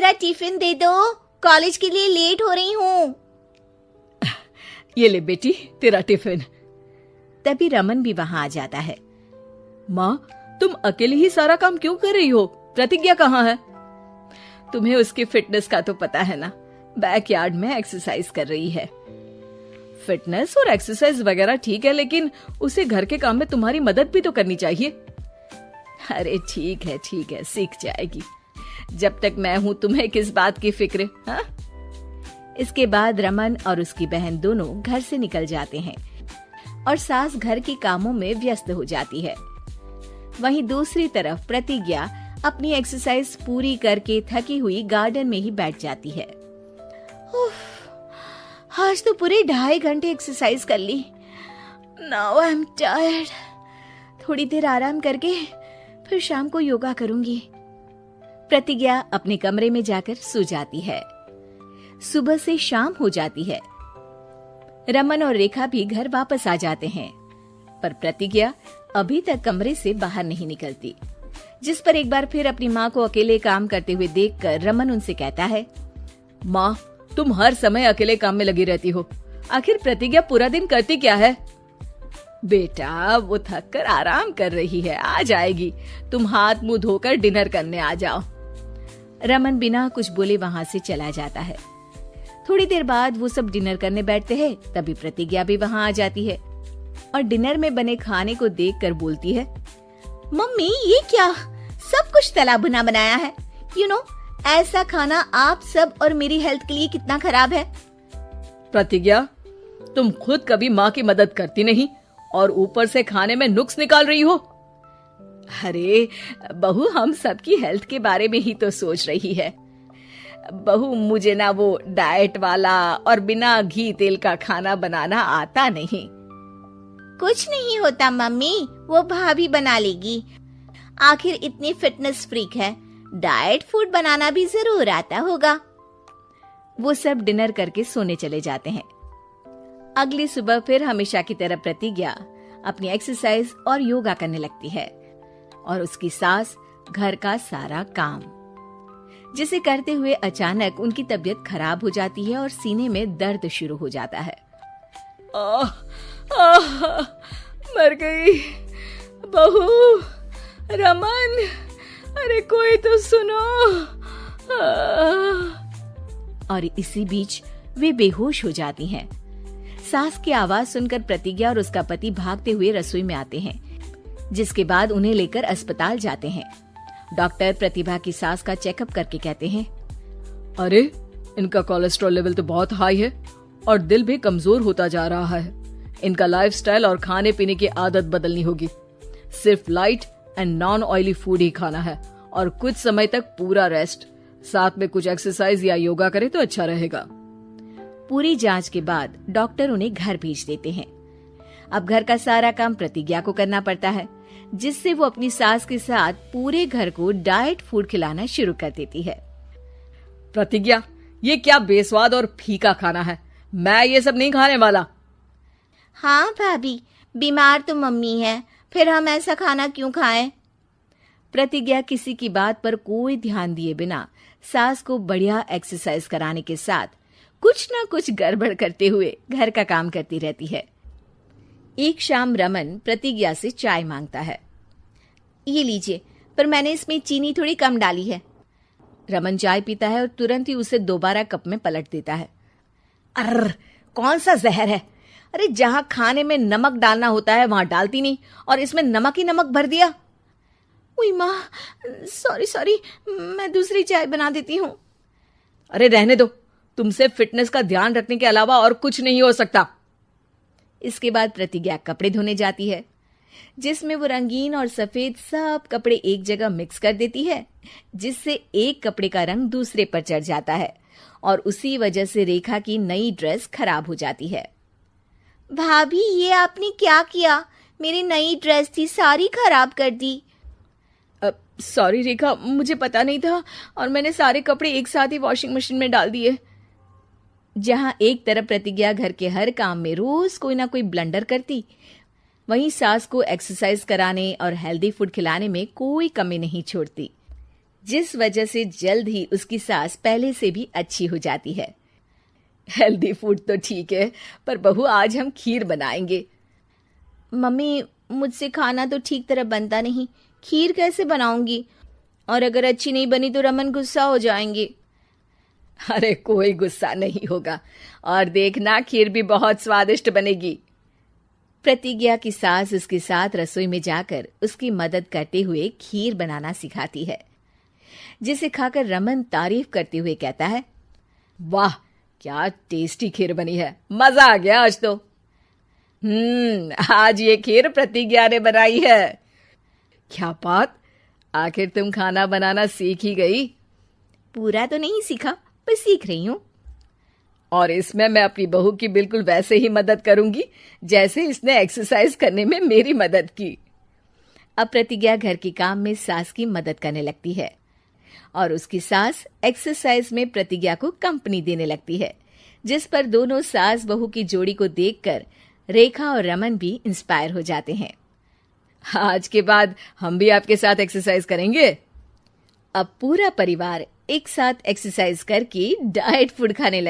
मेरा टिफिन दे दो, कॉलेज के लिए लेट हो रही हूँ। ये ले बेटी तेरा टिफिन। तभी रमन भी वहां आ जाता है। माँ, तुम अकेले ही सारा काम क्यों कर रही हो? प्रतिज्ञा कहाँ है? तुम्हें उसकी फिटनेस का तो पता है ना, बैकयार्ड में एक्सरसाइज कर रही है। फिटनेस और एक्सरसाइज वगैरह ठीक है, लेकिन उसे घर के काम में तुम्हारी मदद भी तो करनी चाहिए। अरे ठीक है, सीख जाएगी। जब तक मैं हूं तुम्हें किस बात की फिक्र, हाँ? इसके बाद रमन और उसकी बहन दोनों घर से निकल जाते हैं और सास घर के कामों में व्यस्त हो जाती है। वहीं दूसरी तरफ प्रतिज्ञा अपनी एक्सरसाइज पूरी करके थकी हुई गार्डन में ही बैठ जाती है। आज तो पूरे 2.5 घंटे एक्सरसाइज कर ली। Now I am tired. थोड़ी देर आराम करके फिर शाम को योगा करूंगी। प्रतिज्ञा अपने कमरे में जाकर सो जाती है। सुबह से शाम हो जाती है। रमन और रेखा भी घर वापस आ जाते हैं, पर प्रतिज्ञा अभी तक कमरे से बाहर नहीं निकलती, जिस पर एक बार फिर अपनी माँ को अकेले काम करते हुए देखकर रमन उनसे कहता है, माँ, तुम हर समय अकेले काम में लगी रहती हो। आखिर प्रतिज्ञा पूरा दिन करती क्या है? बेटा, वो थक कर आराम कर रही है, आ जाएगी। तुम हाथ मुंह धोकर डिनर करने आ जाओ। रमन बिना कुछ बोले वहां से चला जाता है। थोड़ी देर बाद वो सब डिनर करने बैठते हैं, तभी प्रतिज्ञा भी वहां आ जाती है और डिनर में बने खाने को देखकर बोलती है, मम्मी ये क्या, सब कुछ तला भुना बनाया है। यू नो, ऐसा खाना आप सब और मेरी हेल्थ के लिए कितना खराब है। प्रतिज्ञा, तुम खुद कभी माँ की मदद करती नहीं और ऊपर से खाने में नुक्स निकाल रही हो। अरे बहू, हम सबकी हेल्थ के बारे में ही तो सोच रही है। बहू, मुझे ना वो डाइट वाला और बिना घी तेल का खाना बनाना आता नहीं। कुछ नहीं होता मम्मी, वो भाभी बना लेगी। आखिर इतनी फिटनेस फ्रीक है, डाइट फूड बनाना भी जरूर आता होगा। वो सब डिनर करके सोने चले जाते हैं। अगली सुबह फिर हमेशा की तरह प्रतिज्ञा अपनी एक्सरसाइज और योगा करने लगती है और उसकी सास घर का सारा काम, जिसे करते हुए अचानक उनकी तबीयत खराब हो जाती है और सीने में दर्द शुरू हो जाता है। मर गई बहू। रमन, अरे कोई तो सुनो। और इसी बीच वे बेहोश हो जाती हैं। सास की आवाज सुनकर प्रतिज्ञा और उसका पति भागते हुए रसोई में आते हैं, जिसके बाद उन्हें लेकर अस्पताल जाते हैं। डॉक्टर प्रतिभा की सास का चेकअप करके कहते हैं, अरे इनका कोलेस्ट्रॉल लेवल तो बहुत हाई है और दिल भी कमजोर होता जा रहा है। इनका लाइफस्टाइल और खाने पीने की आदत बदलनी होगी। सिर्फ light and non oily food ही खाना है और कुछ समय तक पूरा रेस्ट, साथ में कुछ एक्सरसाइज या योगा करे तो अच्छा रहेगा। पूरी जांच के बाद डॉक्टर उन्हें घर भेज देते हैं। अब घर का सारा काम प्रतिज्ञा को करना पड़ता है, जिससे वो अपनी सास के साथ पूरे घर को डाइट फूड खिलाना शुरू कर देती है। प्रतिज्ञा, ये क्या बेस्वाद और फीका खाना है, मैं ये सब नहीं खाने वाला। हाँ भाभी, बीमार तो मम्मी है, फिर हम ऐसा खाना क्यों खाएं? प्रतिज्ञा किसी की बात पर कोई ध्यान दिए बिना सास को बढ़िया एक्सरसाइज कराने के साथ कुछ न कुछ गड़बड़ करते हुए घर का काम करती रहती है। एक शाम रमन प्रतिज्ञा से चाय मांगता है। ये लीजिए, पर मैंने इसमें चीनी थोड़ी कम डाली है। रमन चाय पीता है और तुरंत ही उसे दोबारा कप में पलट देता है। अर्र, कौन सा जहर है? अरे जहां खाने में नमक डालना होता है वहां डालती नहीं और इसमें नमक ही नमक भर दिया। उई माँ, सॉरी, मैं दूसरी चाय बना देती हूँ। अरे रहने दो, तुमसे फिटनेस का ध्यान रखने के अलावा और कुछ नहीं हो सकता। इसके बाद प्रतिज्ञा कपड़े धोने जाती है, जिसमें वो रंगीन और सफेद सब कपड़े एक जगह मिक्स कर देती है, जिससे एक कपड़े का रंग दूसरे पर चढ़ जाता है और उसी वजह से रेखा की नई ड्रेस खराब हो जाती है। भाभी, ये आपने क्या किया? मेरी नई ड्रेस थी, सारी खराब कर दी। सॉरी रेखा, मुझे पता नहीं था और मैंने सारे कपड़े एक साथ ही वॉशिंग मशीन में डाल दिए। जहां एक तरफ प्रतिज्ञा घर के हर काम में रोज कोई ना कोई ब्लंडर करती, वहीं सास को एक्सरसाइज कराने और हेल्दी फूड खिलाने में कोई कमी नहीं छोड़ती। जिस वजह से जल्द ही उसकी सास पहले से भी अच्छी हो जाती है। हेल्दी फूड तो ठीक है, पर बहू आज हम खीर बनाएंगे। मम्मी, मुझसे खाना तो ठीक तरह बनता नहीं, खीर कैसे बनाऊंगी? और अगर अच्छी नहीं बनी तो रमन गुस्सा हो जाएंगे। अरे कोई गुस्सा नहीं होगा, और देखना खीर भी बहुत स्वादिष्ट बनेगी। प्रतिज्ञा की सास उसके साथ रसोई में जाकर उसकी मदद करते हुए खीर बनाना सिखाती है, जिसे खाकर रमन तारीफ करते हुए कहता है, वाह क्या टेस्टी खीर बनी है, मजा आ गया आज तो। आज ये खीर प्रतिज्ञा ने बनाई है। क्या बात, आखिर तुम खाना बनाना सीख ही गई? पूरा तो नहीं सीखा, पर सीख रही हूँ। और इसमें मैं अपनी बहू की बिल्कुल वैसे ही मदद करूंगी जैसे इसने एक्सरसाइज करने में मेरी मदद की। अब प्रतिज्ञा घर के काम में सास की मदद करने लगती है और उसकी सास एक्सरसाइज में प्रतिज्ञा को कंपनी देने लगती है, जिस पर दोनों सास बहू की जोड़ी को देखकर रेखा और रमन भी इंस्पायर हो जाते हैं। आज के बाद हम भी आपके साथ एक्सरसाइज करेंगे। अब पूरा परिवार एक साथ एक्सरसाइज करके डाइट फूड खाने लगता है।